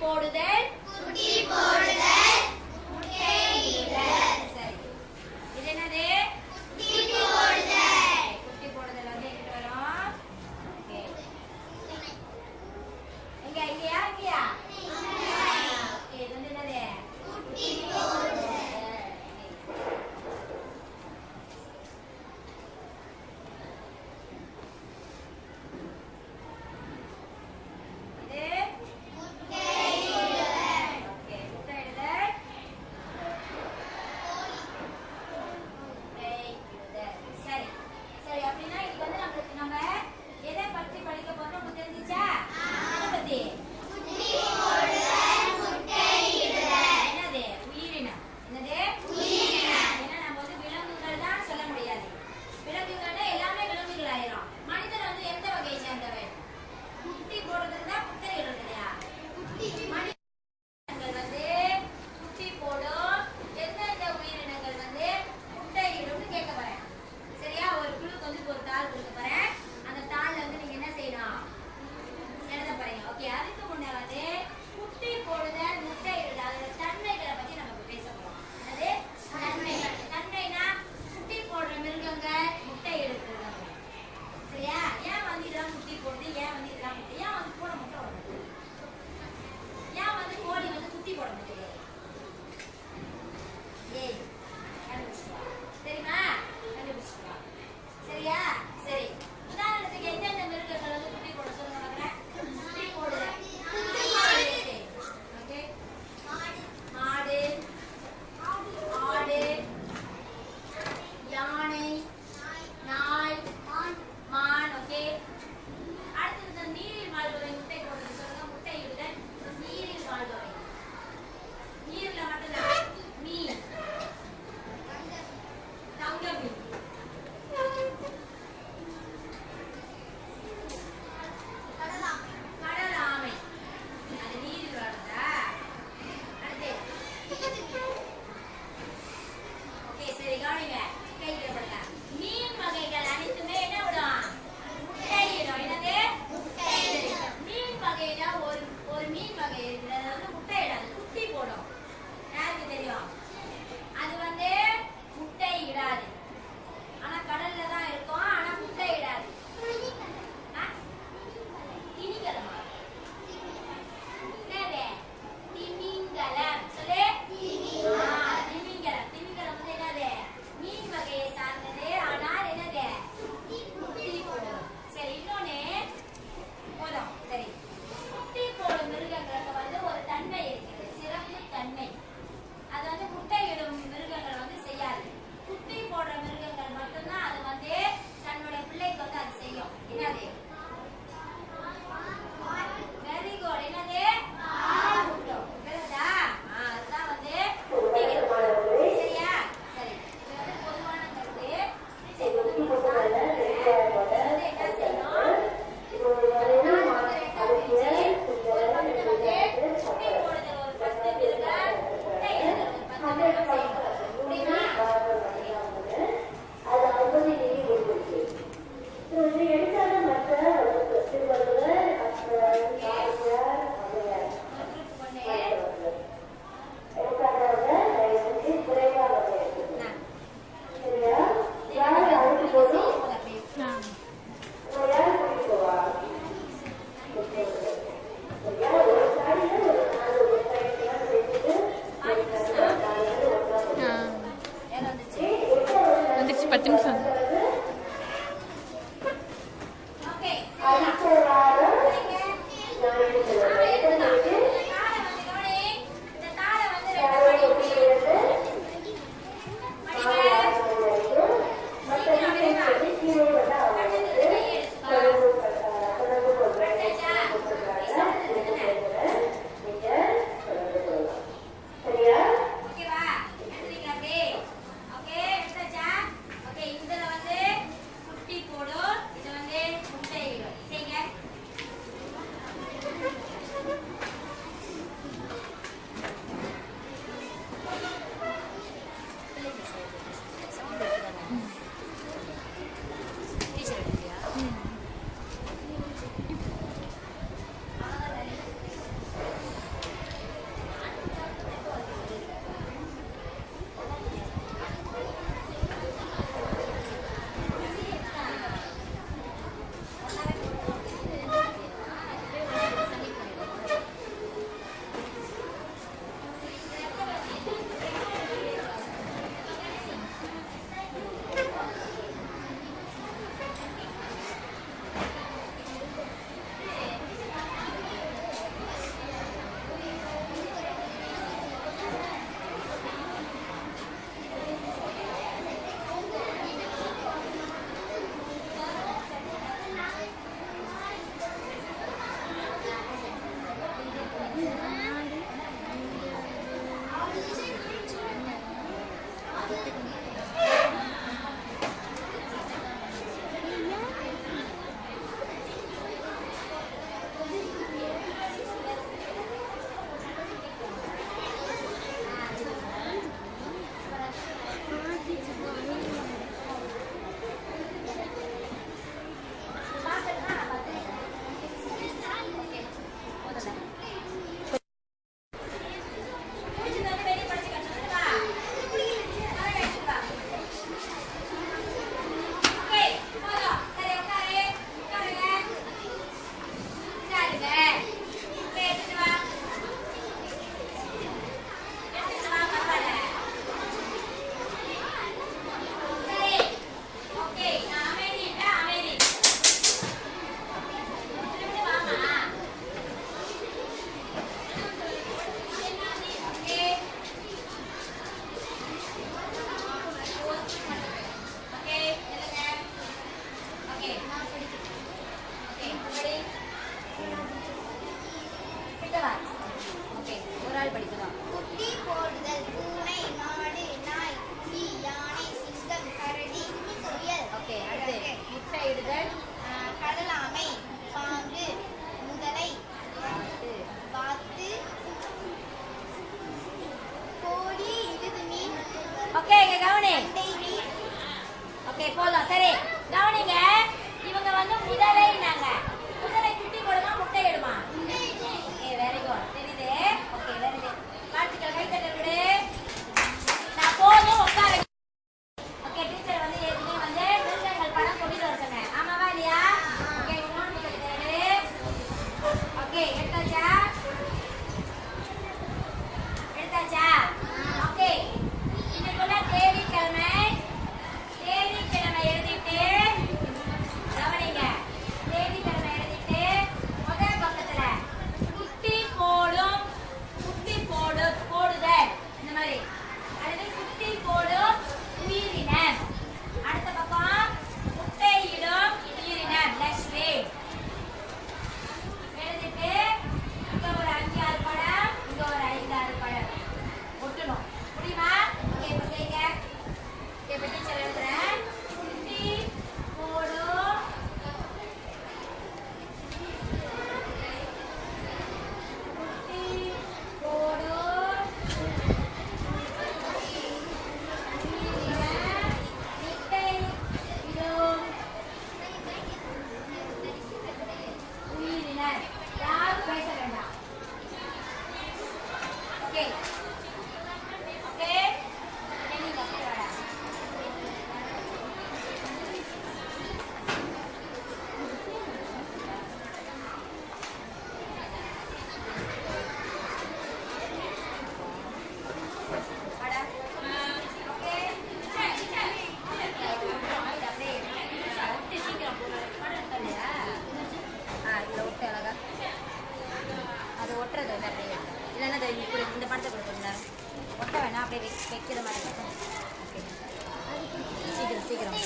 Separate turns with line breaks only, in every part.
போடுதல் முட்டையிடுதல். சரி, இது என்னது? குட்டி போடுதல் வந்து எங்கிட்ட வரும்? எங்க இங்கயா இங்கயா? ஓகே, இது வந்து என்னது? குட்டி போடுதல். நம்ம எதை பற்றி படிக்க போறோம் தெரிஞ்சுச்சா? எதை பத்தி? கவனி. ஓகே போதும். சரி கவனிங்க. இவங்க வந்து முதலைனாங்க. முதலை குட்டி போடுமா முட்டை இடுமா? Okay very good. தெரியுது. Okay very good. வாழ்த்துக்கள். கை தட்டல் விடு. நான் போதும் உட்காரு. ஓகே டீச்சர் வந்து ஏற்கனவே வந்து மிருகங்கள் படம் கொண்டு வர சொன்னேன். ஆமாவா இல்லையா? ஓகே இன்னொரு புத்தகத்தை ஓகே எடுத்தாச்சா? எடுத்தாச்சா? ஓகே இன்னைக்குள்ள தேதிக்கிழமை எழுதிட்டு கவனிங்க. தேதிக்கிழமை எழுதிட்டு முதல் பக்கத்துல குட்டி போடும் போடுதல் இந்த மாதிரி அல்லது குட்டி போடும் உயிரினம். அடுத்த பக்கம் முட்டையிடும் உயிரினம் லட்சுமி எழுதிட்டு இங்க ஒரு 5-6 படம் இங்க ஒரு 5-6 படம் ஒட்டணும். முடியுமா? ஓகே இப்ப செய்யுங்க. இப்ப டீச்சர் எழுதுறேன். குட்டி போடும் யாரும் பேச வேண்டாம். ஓகே ஓகே நீங்க அப்படியே வாடா. வாடா. ஓகே அப்படியே ஒட்டி சீக்கிரம் போடுறது இல்லையா? இதில் ஒட்டு அழகா அது ஒட்டுறது வந்து அப்படியே இல்லைன்னா இப்படி இந்த படத்தை கொடுக்குறீங்க ஒட்ட வேணாம் அப்படியே வைக்கிற மாதிரி இருக்கும். ஓகே சீக்கிரம்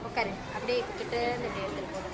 உட்காரு அப்படியே கிட்ட இருந்து இப்படி எடுத்துகிட்டு போதும்.